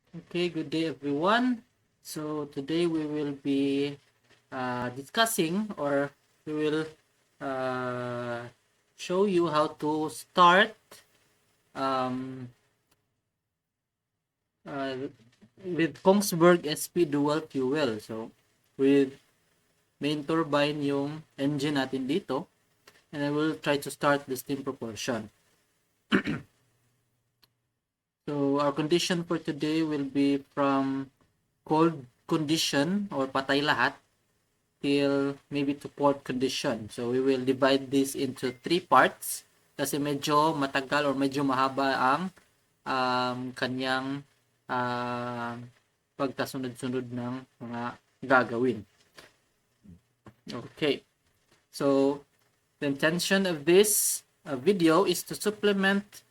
Okay, good day everyone. So today we will be discussing, or we will uh, show you how to start um, uh, with Kongsberg SP dual fuel. So with main turbine yung engine natin dito, and I will try to start the steam propulsion. So our condition for today will be from cold condition or patay lahat till maybe to port condition. So we will divide this into 3 parts kasi medyo matagal or medyo mahaba ang kanyang uh, pagkasunod-sunod ng mga gagawin. Okay. So the intention of this video is to supplement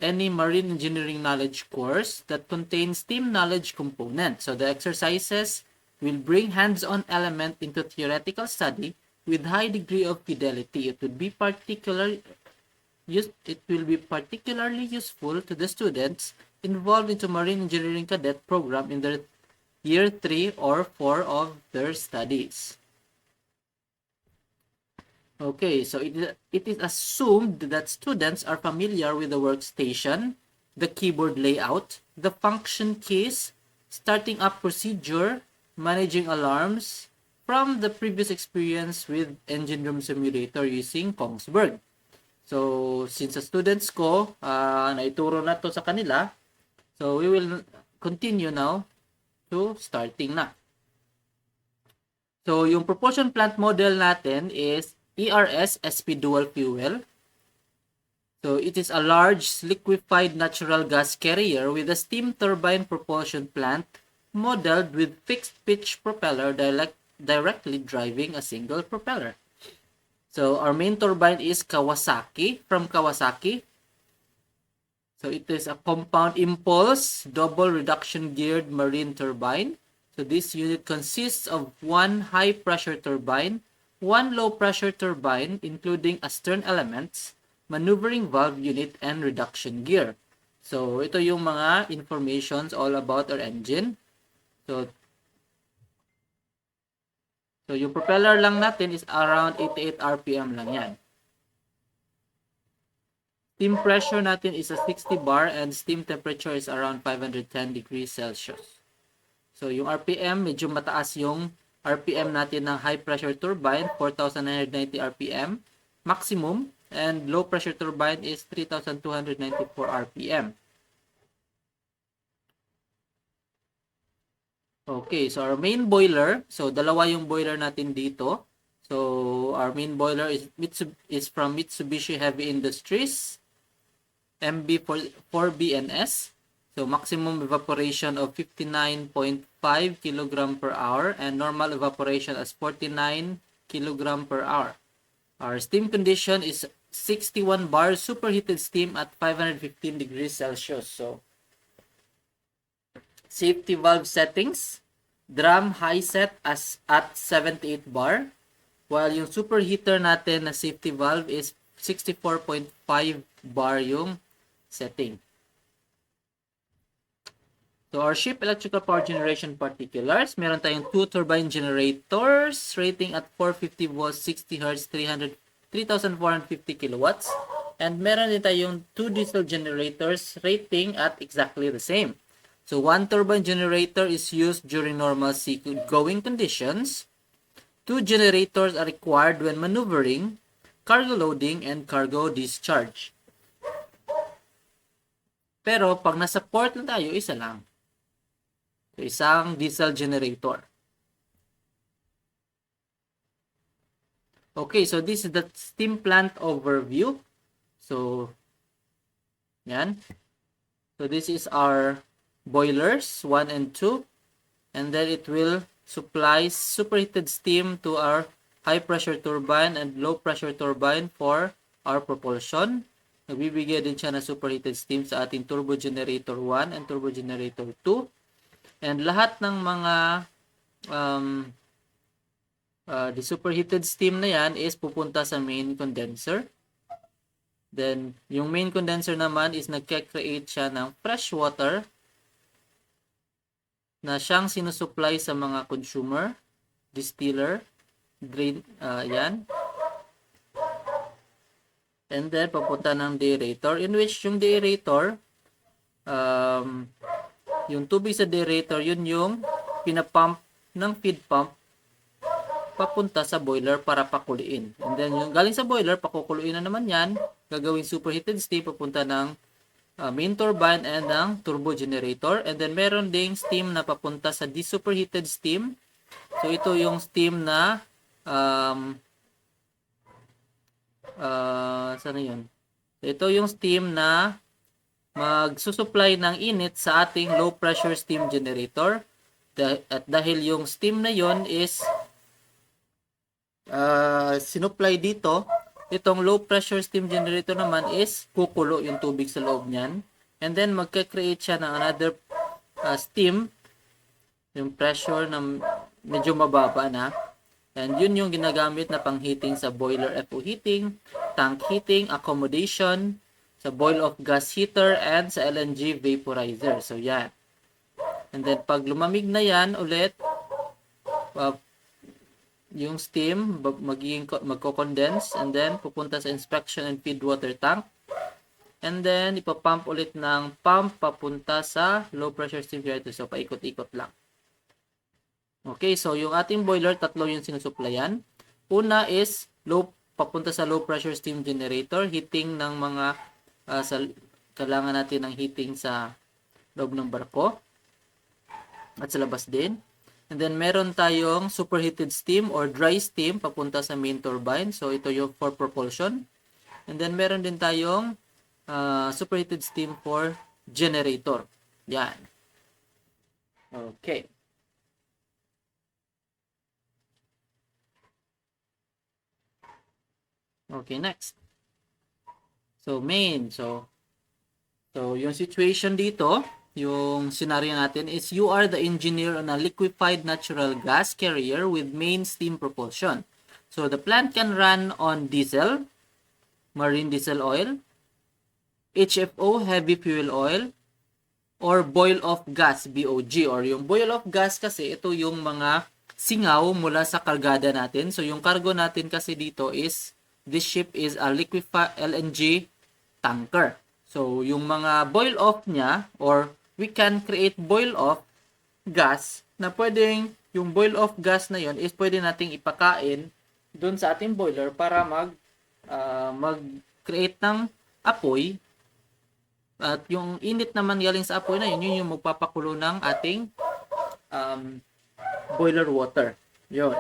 any marine engineering knowledge course that contains STEAM knowledge component. So the exercises will bring hands-on element into theoretical study with high degree of fidelity. It will be particularly useful to the students involved into marine engineering cadet program in their year 3 or 4 of their studies. Okay, so it is assumed that students are familiar with the workstation, the keyboard layout, the function keys, starting up procedure, managing alarms, from the previous experience with engine room simulator using Kongsberg. So, since sa students ko, naituro na to sa kanila, so we will continue now to starting na. So, yung propulsion plant model natin is ERS SP dual fuel. So it is a large liquefied natural gas carrier with a steam turbine propulsion plant modeled with fixed pitch propeller directly driving a single propeller. So our main turbine is Kawasaki, from Kawasaki. So it is a compound impulse double reduction geared marine turbine. So this unit consists of one high pressure turbine, one low pressure turbine including astern elements, maneuvering valve unit, and reduction gear. So ito yung mga informations all about our engine. So yung propeller lang natin is around 88 RPM lang yan. Steam pressure natin is a 60 bar and steam temperature is around 510 degrees Celsius. So yung RPM, medyo mataas yung RPM natin ng high pressure turbine, 4,990 RPM maximum, and low pressure turbine is 3,294 RPM. Okay, so our main boiler, so dalawa yung boiler natin dito. So our main boiler is from Mitsubishi Heavy Industries MB4BNS. So maximum evaporation of 59.5 kg per hour and normal evaporation as 49 kg per hour. Our steam condition is 61 bar superheated steam at 515 degrees Celsius. So safety valve settings, drum high set as at 78 bar, while yung superheater natin na safety valve is 64.5 bar yung setting. So our ship electrical power generation particulars, meron tayong 2 turbine generators rating at 450 volts, 60 Hz, 3,450 kilowatts. And meron din tayong 2 diesel generators rating at exactly the same. So 1 turbine generator is used during normal sea-going conditions. 2 generators are required when maneuvering, cargo loading, and cargo discharge. Pero pag nasa port na tayo, isa lang. So, isang diesel generator. Okay, so this is the steam plant overview. So, yan. So, this is our boilers, 1 and 2. And then it will supply superheated steam to our high pressure turbine and low pressure turbine for our propulsion. Nagbibigay din siya ng superheated steam sa ating turbo generator 1 and turbo generator 2. And lahat ng mga the superheated steam na yan is pupunta sa main condenser. Then, yung main condenser naman is nagka-create siya ng fresh water na siyang sinusupply sa mga consumer, distiller, drain, yan. And then, papunta ng deaerator, in which yung deaerator, yung tubig sa deaerator, yun yung pinapump ng feed pump papunta sa boiler para pakuliin. And then, yung galing sa boiler, pakukuluin na naman yan, gagawin superheated steam, papunta ng main turbine and ng turbo generator. And then, meron ding steam na papunta sa desuperheated steam. So, ito yung steam na saan yun? So, ito yung steam na magsusupply ng init sa ating low pressure steam generator. At dahil yung steam na yon is sinupply dito, itong low pressure steam generator naman is kukulo yung tubig sa loob niyan. And then magka-create siya ng another steam, yung pressure na medyo mababa na. And yun yung ginagamit na pang-heating sa boiler FO heating, tank heating, accommodation, sa boil-off gas heater, and sa LNG vaporizer. So, yan. And then, pag lumamig na yan ulit, yung steam magko-condense and then pupunta sa inspection and feed water tank. And then, ipapump ulit ng pump papunta sa low pressure steam generator. So, paikot-ikot lang. Okay, so yung ating boiler, tatlo yung sinusuplayan. Una is papunta sa low pressure steam generator, heating ng mga kailangan natin ng heating sa loob ng barko at sa labas din. And then meron tayong superheated steam or dry steam papunta sa main turbine. So ito yung for propulsion. And then meron din tayong superheated steam for generator. Yan. Okay. Okay, next. So, main. So yung situation dito, yung scenario natin is you are the engineer on a liquefied natural gas carrier with main steam propulsion. So, the plant can run on diesel, marine diesel oil, HFO, heavy fuel oil, or boil-off gas, BOG. Or yung boil-off gas kasi, ito yung mga singaw mula sa kargada natin. So, yung cargo natin kasi dito is this ship is a liquefied LNG tanker. So, yung mga boil-off niya or we can create boil-off gas na pwedeng yung boil-off gas na yon is pwede nating ipakain dun sa ating boiler para mag-create ng apoy. At yung init naman galing sa apoy na yun, yun yung magpapakulo ng ating boiler water. Yun.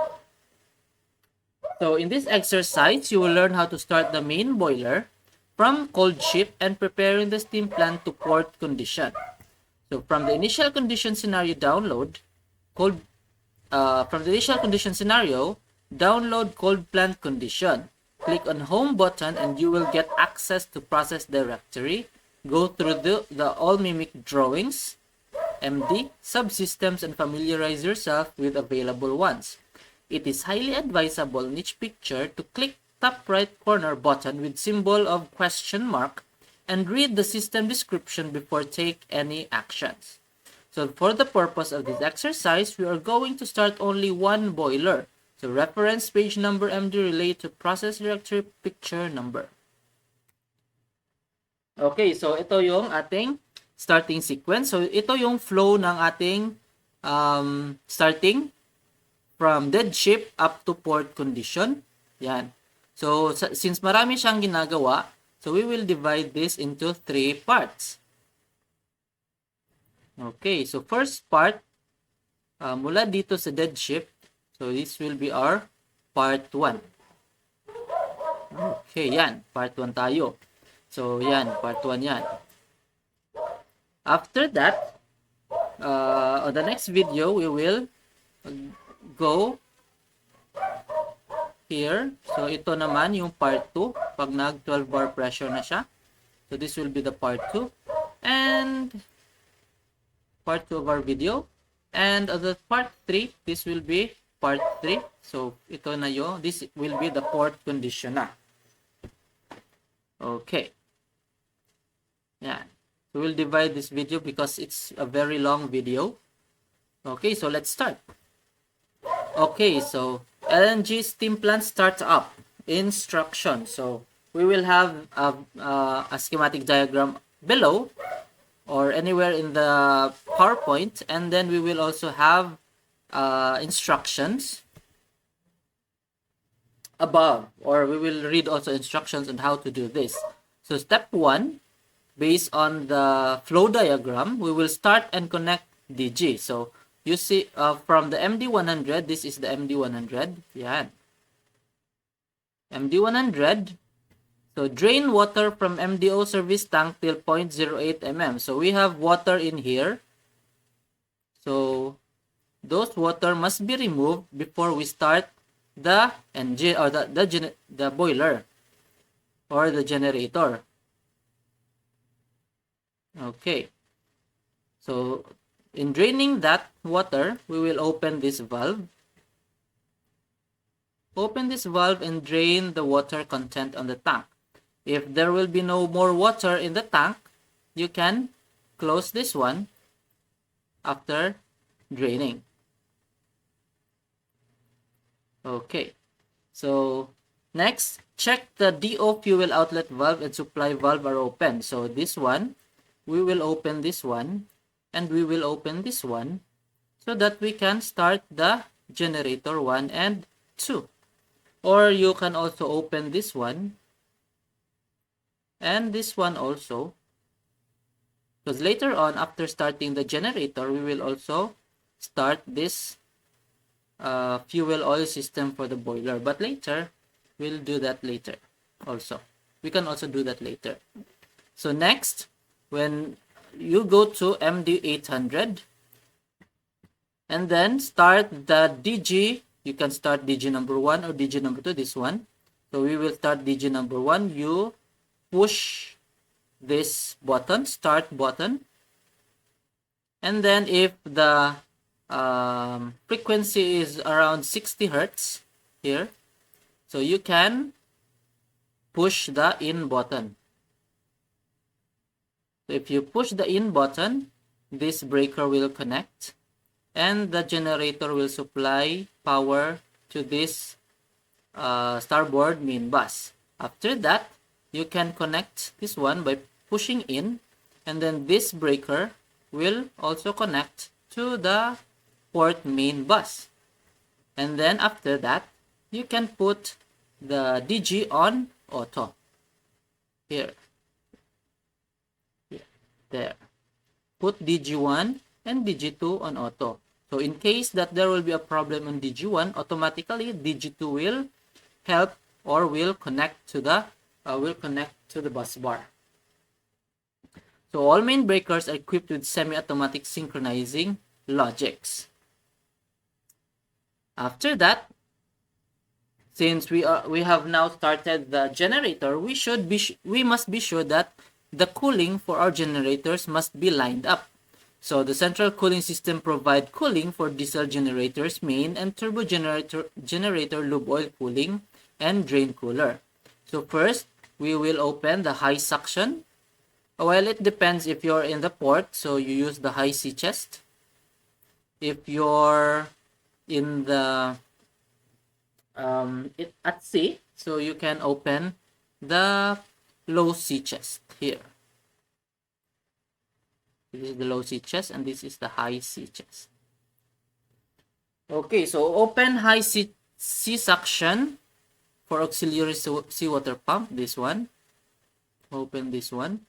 So, in this exercise, you will learn how to start the main boiler from cold ship and preparing the steam plant to port condition. So, from the initial condition scenario, download cold plant condition. Click on home button and you will get access to process directory. Go through the all mimic drawings, MD, subsystems, and familiarize yourself with available ones. It is highly advisable in each picture to click top right corner button with symbol of question mark and read the system description before take any actions. So for the purpose of this exercise, we are going to start only one boiler. So reference page number MD relate to process directory picture number. Okay, so ito yung ating starting sequence. So ito yung flow ng ating starting from dead ship up to port condition. Yan. So, since marami siyang ginagawa, so we will divide this into 3 parts. Okay, so first part, mula dito sa dead ship, so this will be our part 1. Okay, yan. Part 1 tayo. So, yan. Part 1 yan. After that, on the next video, we will go here. So, ito naman yung part 2 pag nag 12 bar pressure na siya. So, this will be the part 2 and part 2 of our video. And the part 3, this will be part 3. So, ito na yun. This will be the port condition na. Okay. Yan. So, we'll divide this video because it's a very long video. Okay, so let's start. Okay, so LNG steam plant starts up. Instruction. So we will have a schematic diagram below or anywhere in the PowerPoint, and then we will also have instructions above, or we will read also instructions on how to do this. So step 1, based on the flow diagram, we will start and connect DG. So you see from the MD100, this is the MD100. Yan. MD100. So drain water from MDO service tank till 0.08 mm. So we have water in here. So those water must be removed before we start the engine or the boiler or the generator. Okay. So in draining that water, we will open this valve. Open this valve and drain the water content on the tank. If there will be no more water in the tank, you can close this one after draining. Okay, so next, check the DO fuel outlet valve and supply valve are open. So this one, we will open this one, and we will open this one, so that we can start the generator 1 and 2. Or you can also open this one, and this one also, because later on, after starting the generator, we will also start this fuel oil system for the boiler, but later we'll do that later. Also we can also do that later. So next, when you go to MD800 and then start the DG, you can start DG number 1 or DG number 2, this one. So we will start DG number 1. You push this button, start button, and then if the frequency is around 60 hertz here, so you can push the in button. So if you push the in button, this breaker will connect and the generator will supply power to this starboard main bus. After that, you can connect this one by pushing in, and then this breaker will also connect to the port main bus. And then after that, you can put the DG on auto. Here. There. Put DG1 and DG2 on auto. So in case that there will be a problem on DG1, automatically DG2 will help or will connect to the bus bar. So all main breakers are equipped with semi-automatic synchronizing logics. After that, since we have now started the generator, we must be sure that the cooling for our generators must be lined up. So the central cooling system provides cooling for diesel generators, main and turbo generator lube oil cooling, and drain cooler. So first, we will open the high suction. Well, it depends if you're in the port, so you use the high sea chest. If you're in the at sea, so you can open the low sea chest here. This is the low sea chest and this is the high sea chest. Okay, so open high sea suction for auxiliary seawater pump, this one. Open this one.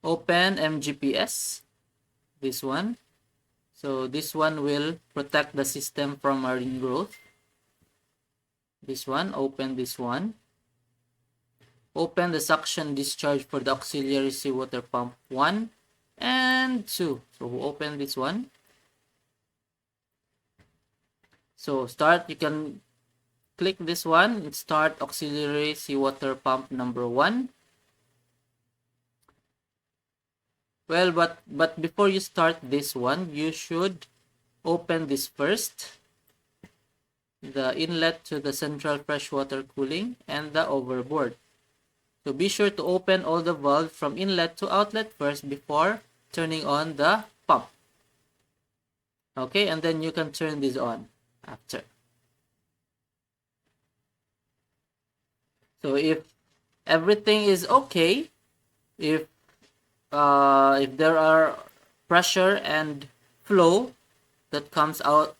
Open MGPS, this one. So this one will protect the system from marine growth. This one, open this one. Open the suction discharge for the auxiliary seawater pump 1 and 2. So open this one. So start, you can click this one and start auxiliary seawater pump number 1. Well, but before you start this one, you should open this first. The inlet to the central freshwater cooling and the overboard. So be sure to open all the valves from inlet to outlet first before turning on the pump. Okay, and then you can turn this on after. So if everything is okay, if there are pressure and flow that comes out,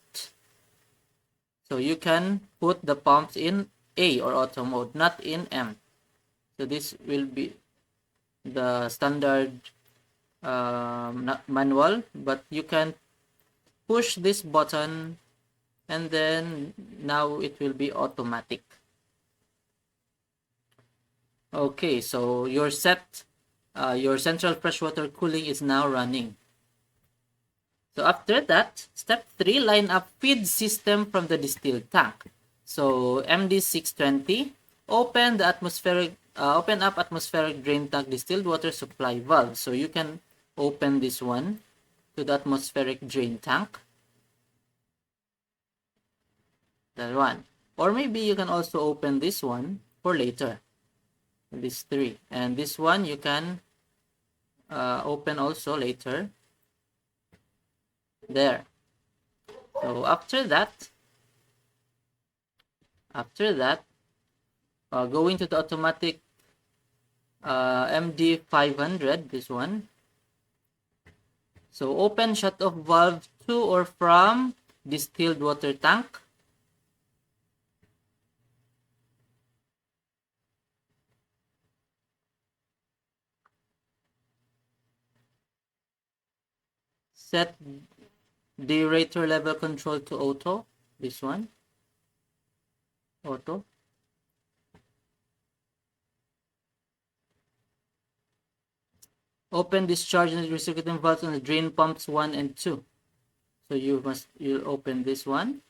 so you can put the pumps in A or auto mode, not in M. So this will be the standard manual, but you can push this button and then now it will be automatic. Okay, so your central freshwater cooling is now running. So after that, step 3, line up feed system from the distilled tank. So MD620, open up atmospheric drain tank distilled water supply valve. So you can open this one to the atmospheric drain tank. That one. Or maybe you can also open this one for later. These 3. And this one you can open also later. There. So after that, going to the automatic MD500, this one. So open shut-off valve to or from distilled water tank. Set deaerator level control to auto. This one. Auto. Open discharge and recirculating valves on the drain pumps 1 and 2. So you'll open this one.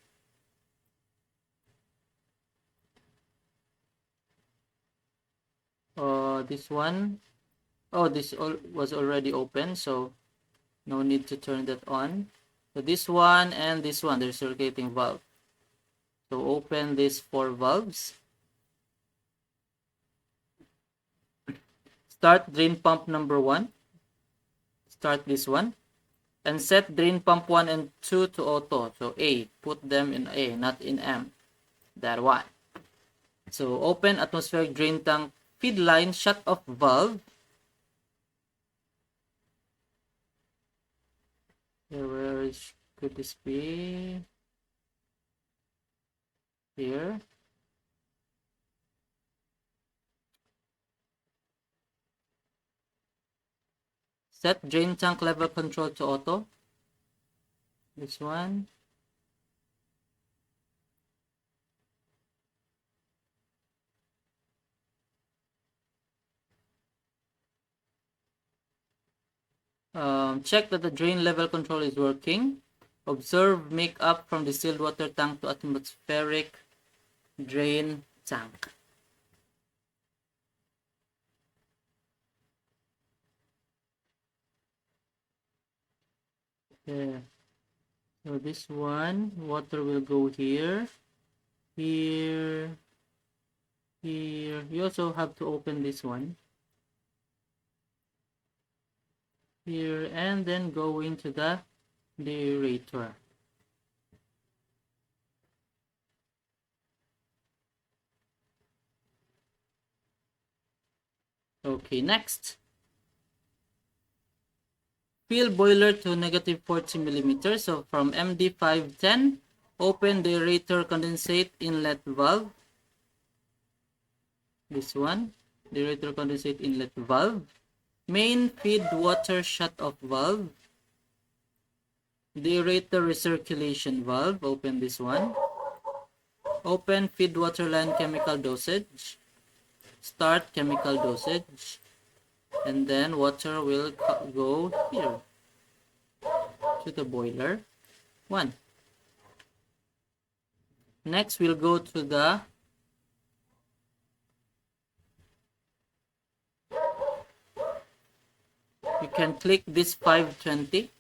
This one. Oh, this was already open, so no need to turn that on. So this one and this one, the recirculating valve. So open these 4 valves. Start drain pump number 1. Start this one. And set drain pump 1 and 2 to auto. So A, put them in A, not in M. That one. So open atmospheric drain tank feed line shut off valve. Where could this be? Here. Set drain tank level control to auto. This one. Check that the drain level control is working. Observe make up from distilled water tank to atmospheric drain tank. Okay. So this one, water will go here, here, here. You also have to open this one. Here, and then go into the deaerator. Okay, next. Fill boiler to negative 40 millimeters. So from MD510, open the aerator condensate inlet valve. This one, the aerator condensate inlet valve. Main feed water shut-off valve. The aerator recirculation valve. Open this one. Open feed water line chemical dosage. Start chemical dosage. And then water will go here to the boiler 1. Next, we'll go to the you can click this 520.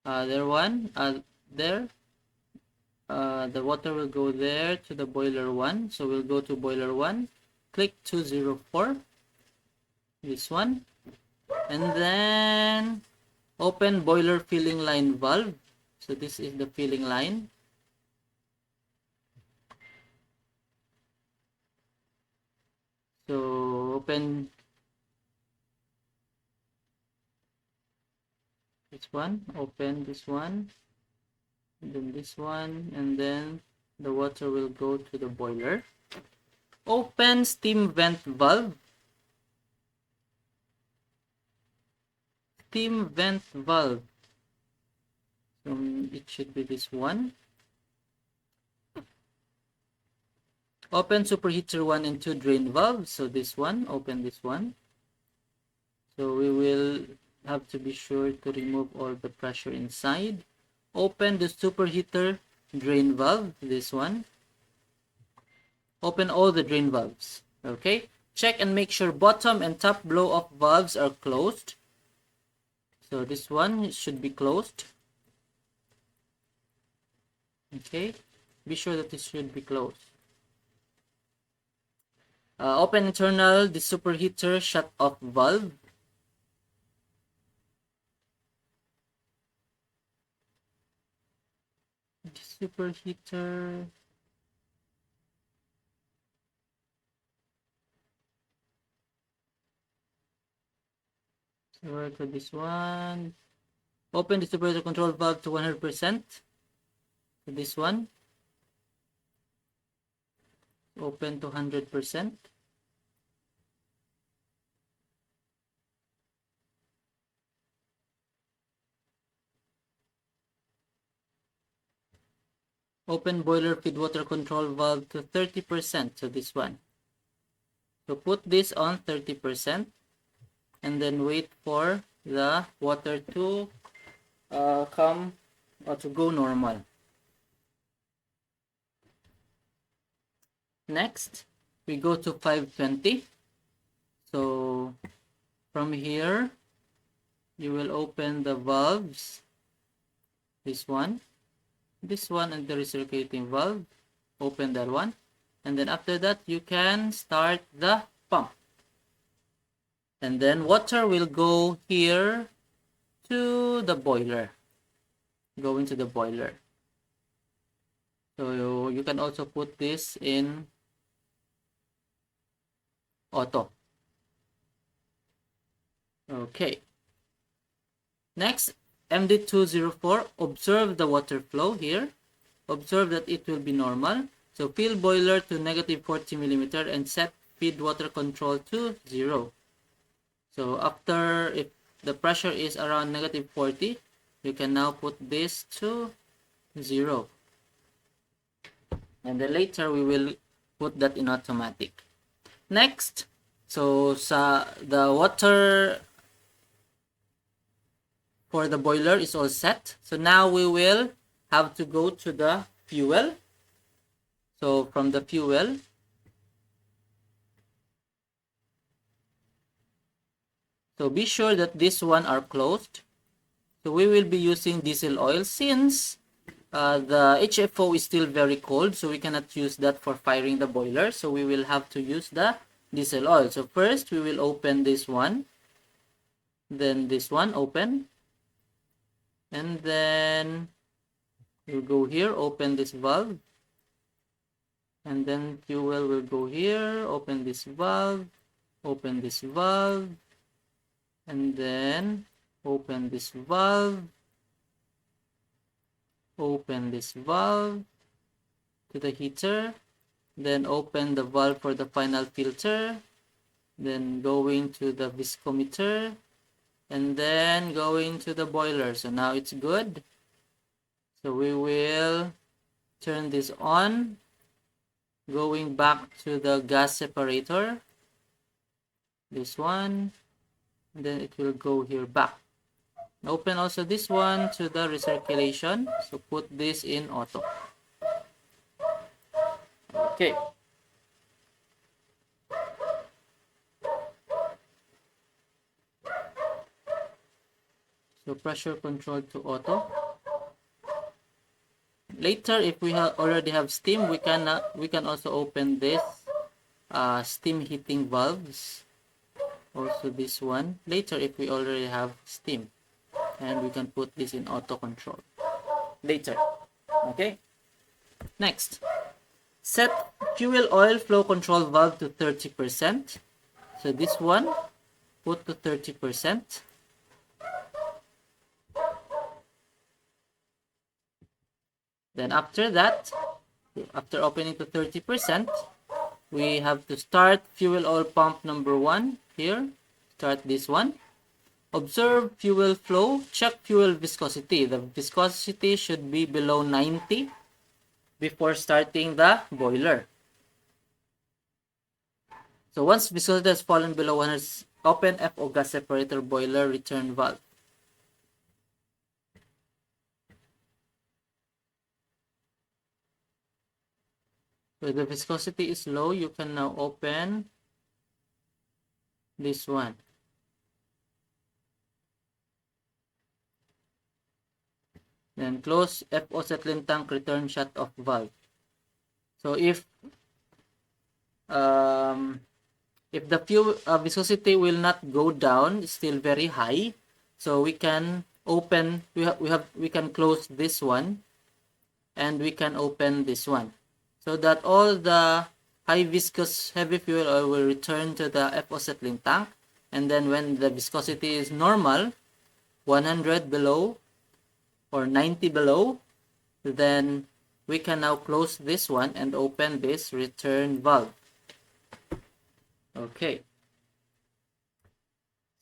There one, there. The water will go there to the boiler 1. So we'll go to boiler 1. Click 204. This one. And then open boiler filling line valve. So this is the filling line. So open this one, open this one, and then this one, and then the water will go to the boiler. Open steam vent valve. Steam vent valve. So it should be this one. Open superheater 1 and 2 drain valve. So this one, open this one. So we will have to be sure to remove all the pressure inside. Open the superheater drain valve, this one. Open all the drain valves. Okay, check and make sure bottom and top blow off valves are closed. So this one should be closed. Okay, be sure that this should be closed. Open internal the superheater shut off valve. The superheater. So work with this one. Open the superheater control valve to 100%. So this one. Open to 100%. Open boiler feed water control valve to 30%. So this one. So put this on 30% and then wait for the water to come or to go normal. Next, we go to 520. So from here, you will open the valves. This one, and the recirculating valve. Open that one. And then after that, you can start the pump. And then water will go here to the boiler. Go into the boiler. So you can also put this in auto. Okay. Next, MD204. Observe the water flow here. Observe that it will be normal. So fill boiler to -40mm and set feed water control to 0. So after, if the pressure is around -40, you can now put this to 0. And then later we will put that in automatic. Next, so the water for the boiler is all set. So now we will have to go to the fuel. So from the fuel, so be sure that this one are closed. So we will be using diesel oil since the HFO is still very cold, so we cannot use that for firing the boiler. So we will have to use the diesel oil. So first we will open this one, then this one open, and then we'll go here, open this valve, and then fuel will go here, open this valve, open this valve, and then open this valve, open this valve to the heater, then open the valve for the final filter, then going to the viscometer, and then going to the boiler. So now it's good. So we will turn this on, going back to the gas separator, this one, and then it will go here back. Open also this one to the recirculation, so put this in auto. Okay. So pressure control to auto. Later, if we already have steam, we can also open this steam heating valves. Also this one later if we already have steam, and we can put this in auto control later. Okay, next, set fuel oil flow control valve to 30%. So this one, put to 30%. Then after that, after opening to 30%, we have to start fuel oil pump number 1 here. Start this one. Observe fuel flow. Check fuel viscosity. The viscosity should be below 90 before starting the boiler. So once viscosity has fallen below 100, open FO gas separator boiler return valve. So the viscosity is low, you can now open this one. Then close FO settling tank return shut off valve. So if the fuel viscosity will not go down, it's still very high, so we can open, we can close this one, and we can open this one, so that all the high viscous heavy fuel oil will return to the FO settling tank. And then when the viscosity is normal, 100 below or 90 below, then we can now close this one and open this return valve. Okay.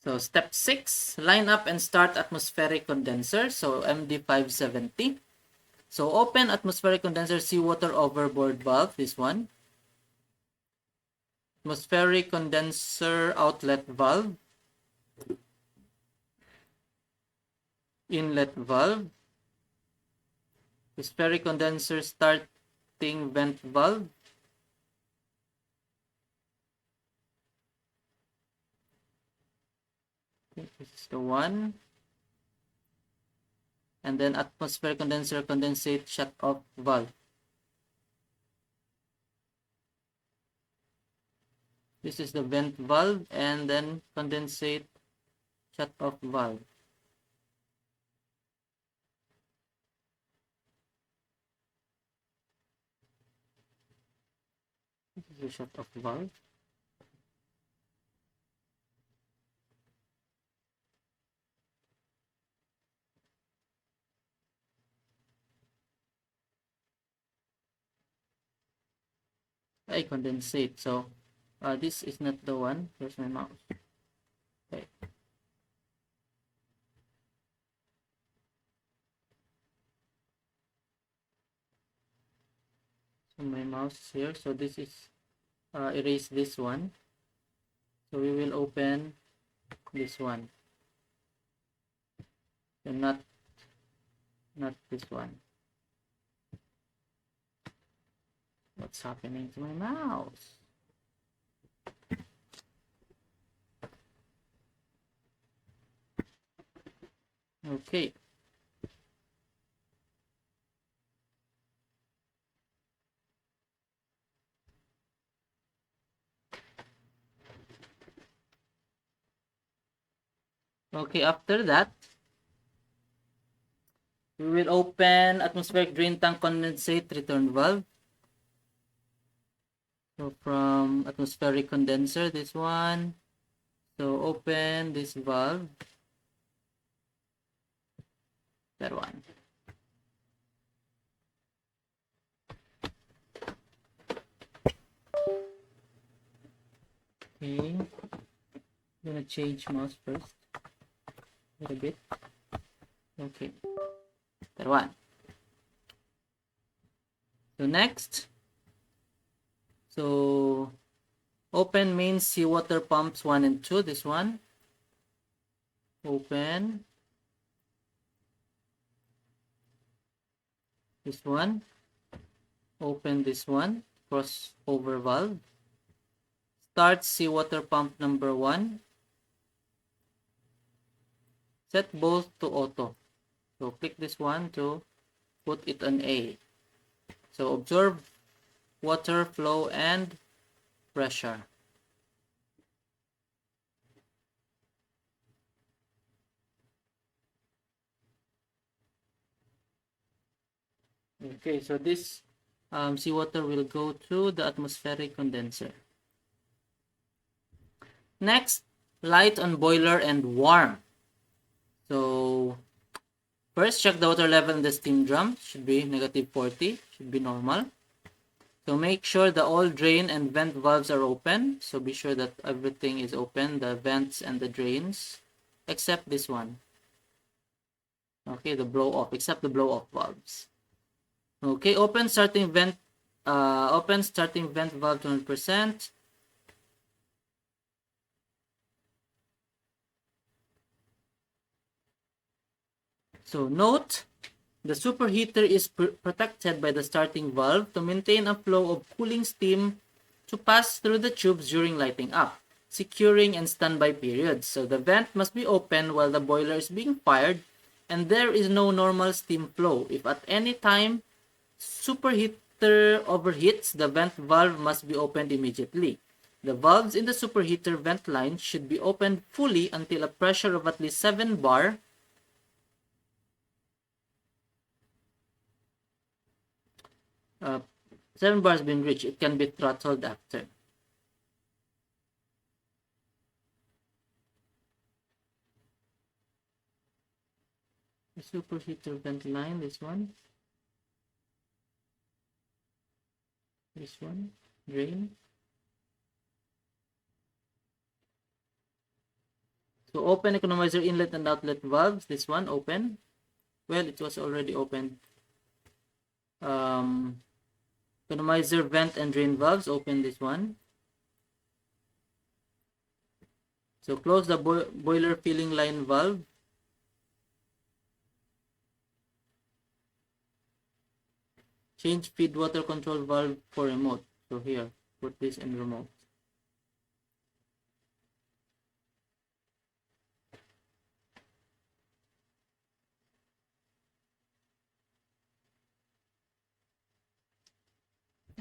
So step 6, line up and start atmospheric condenser. So MD570. So open atmospheric condenser seawater overboard valve, this one. Atmospheric condenser outlet valve. Inlet valve. Atmospheric condenser starting vent valve. Okay, this is the one. And then atmospheric condenser condensate shut off valve. This is the vent valve, and then condensate shut off valve. This is the shut off valve. I condensate. So this is not the one. Here's my mouse. Okay. So my mouse is here. So this is erase this one. So we will open this one. And not this one. What's happening to my mouse? Okay. Okay, after that, we will open atmospheric drain tank condensate return valve. So from atmospheric condenser, this one. So open this valve. That one. Okay. I'm gonna change mouse first. A little bit. Okay. That one. So next. So open main seawater pumps 1 and 2. This one. Open. This one. Open this one. Crossover valve. Start seawater pump number 1. Set both to auto. So click this one to put it on A. So observe water flow and pressure. Okay, so this seawater will go to the atmospheric condenser. Next, light on boiler and warm. So first, check the water level in the steam drum. Should be -40, should be normal. So make sure the all drain and vent valves are open. So be sure that everything is open, the vents and the drains, except this one. Okay, the blow off, except the blow off valves. Okay, open starting vent valve 200%. So note, the superheater is protected by the starting valve to maintain a flow of cooling steam to pass through the tubes during lighting up, securing and standby periods. So the vent must be open while the boiler is being fired, and there is no normal steam flow. If at any time superheater overheats, the vent valve must be opened immediately. The valves in the superheater vent line should be opened fully until a pressure of at least 7 bar 7 bars been reached. It can be throttled after. The superheater vent line, this one, drain. So open economizer inlet and outlet valves. This one open. Well, it was already open. Economizer vent and drain valves, open this one. So close the boiler filling line valve. Change feed water control valve for remote. So here, put this in remote.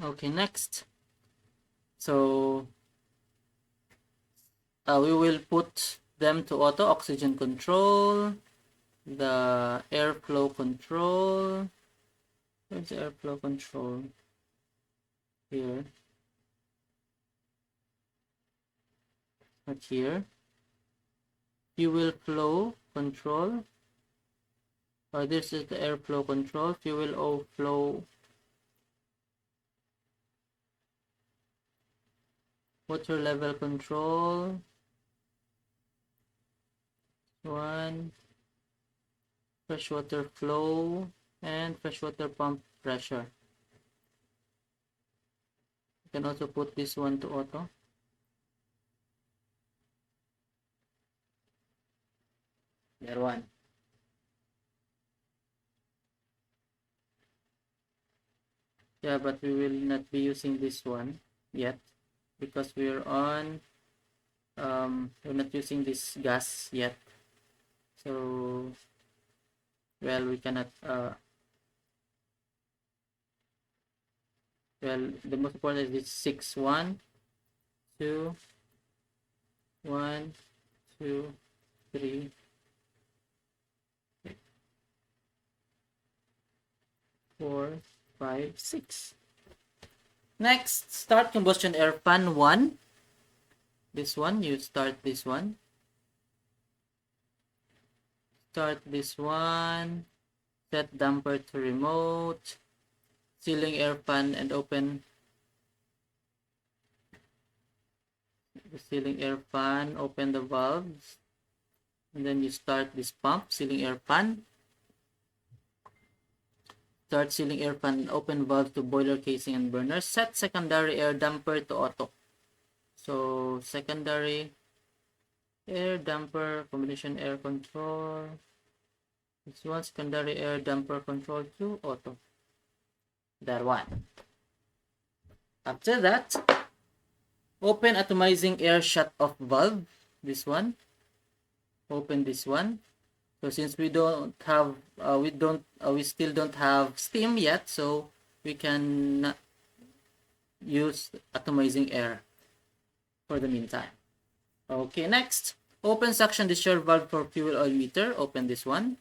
Okay, next. So we will put them to auto oxygen control, the airflow control. Where's the airflow control? Here. Not here. Fuel flow control. This is the airflow control. Fuel flow. Water level control. One. Freshwater flow and freshwater pump pressure. You can also put this one to auto. There one. Yeah, but we will not be using this one yet because we're on we're not using this gas yet. So well, we cannot well, the most important is this 6 1 2 1 2 3 4 5 6. Next, start combustion air fan 1. This one, you start this one. Start this one. Set damper to remote. Ceiling air fan and open the ceiling air fan. Open the valves. And then you start this pump, ceiling air fan. Start ceiling air fan, open valve to boiler casing and burners. Set secondary air damper to auto. So secondary air damper, combination air control. This one, secondary air damper control to auto. That one. After that, open atomizing air shut off valve. This one. Open this one. So since we don't have, we still don't have steam yet, so we can use atomizing air for the meantime. Okay, next, open suction discharge valve for fuel oil meter. Open this one.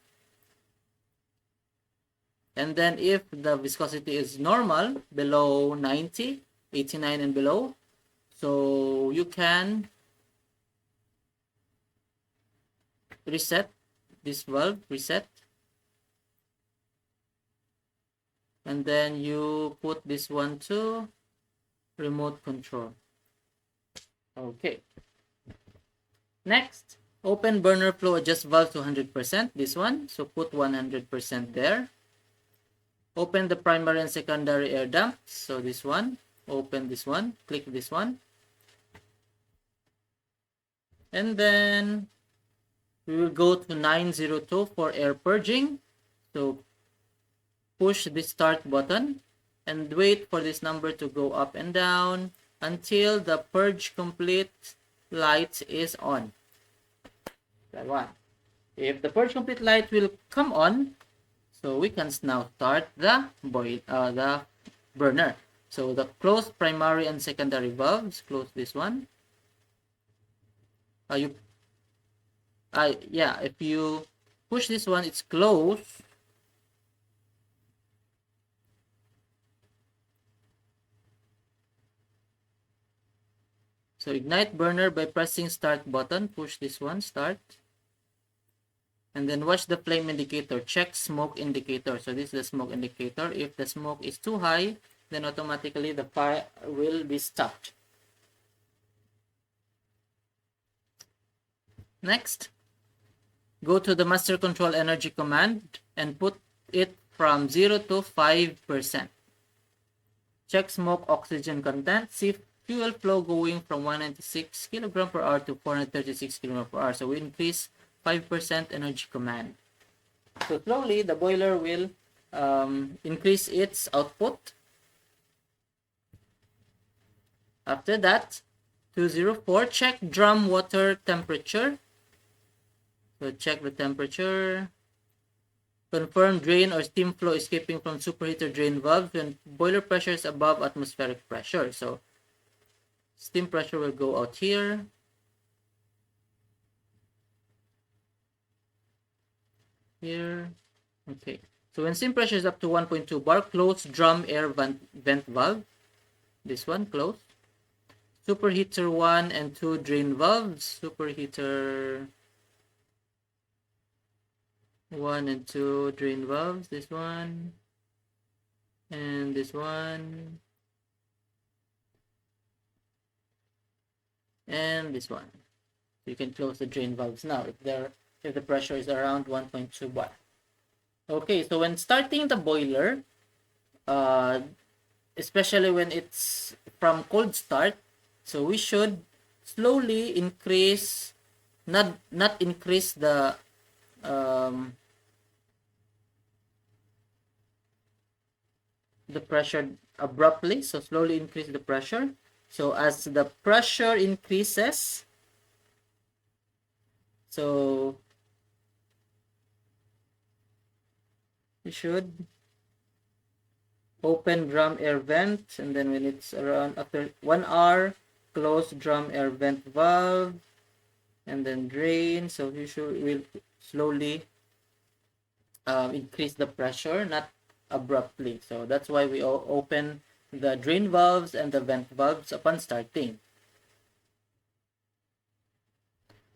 And then if the viscosity is normal, below 90, 89 and below, so you can reset this valve, reset. And then you put this one to remote control. Okay. Next, open burner flow adjust valve to 100%, this one. So put 100% there. Open the primary and secondary air dump. So this one, open this one, click this one. And then we will go to 902 for air purging. So push the start button and wait for this number to go up and down until the purge complete light is on. That one. If the purge complete light will come on, so we can now start the burner. So the close primary and secondary valves, close this one. If you push this one, it's closed. So ignite burner by pressing start button, push this one, start. And then watch the flame indicator, check smoke indicator. So this is the smoke indicator. If the smoke is too high, then automatically the fire will be stopped. Next, go to the master control energy command and put it from 0 to 5%. Check smoke oxygen content, see fuel flow going from 196 kg per hour to 436 kg per hour. So we increase 5% energy command. So slowly the boiler will increase its output. After that, 204, check drum water temperature. So check the temperature. Confirm drain or steam flow escaping from superheater drain valve when boiler pressure is above atmospheric pressure. So steam pressure will go out here. Here. Okay. So when steam pressure is up to 1.2 bar, close drum air vent valve. This one, close. Superheater 1 and 2 drain valves. Superheater 1 and 2 drain valves. This one. And this one. And this one. So you can close the drain valves now if the pressure is around 1.2 bar. Okay, so when starting the boiler, especially when it's from cold start, so we should slowly increase, not increase the pressure abruptly. So slowly increase the pressure. So as the pressure increases, so you should open drum air vent, and then when it's around after 1 hour, close drum air vent valve, and then drain. So you will slowly increase the pressure, not abruptly. So that's why we open the drain valves and the vent valves upon starting.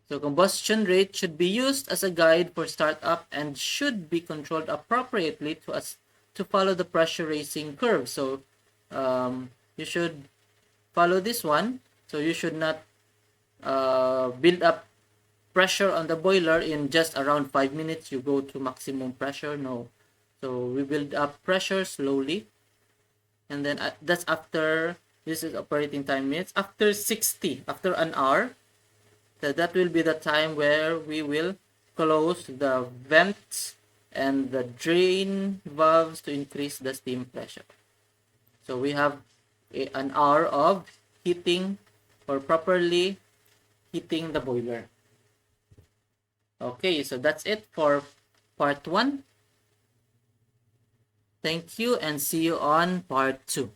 So combustion rate should be used as a guide for startup and should be controlled appropriately to follow the pressure raising curve. So you should follow this one. So you should not build up pressure on the boiler in just around 5 minutes. You go to maximum pressure. No. So we build up pressure slowly. And then that's after, this is operating time minutes. After 60, after an hour, that will be the time where we will close the vents and the drain valves to increase the steam pressure. So we have an hour of heating or properly heating the boiler. Okay, so that's it for part 1. Thank you and see you on part 2.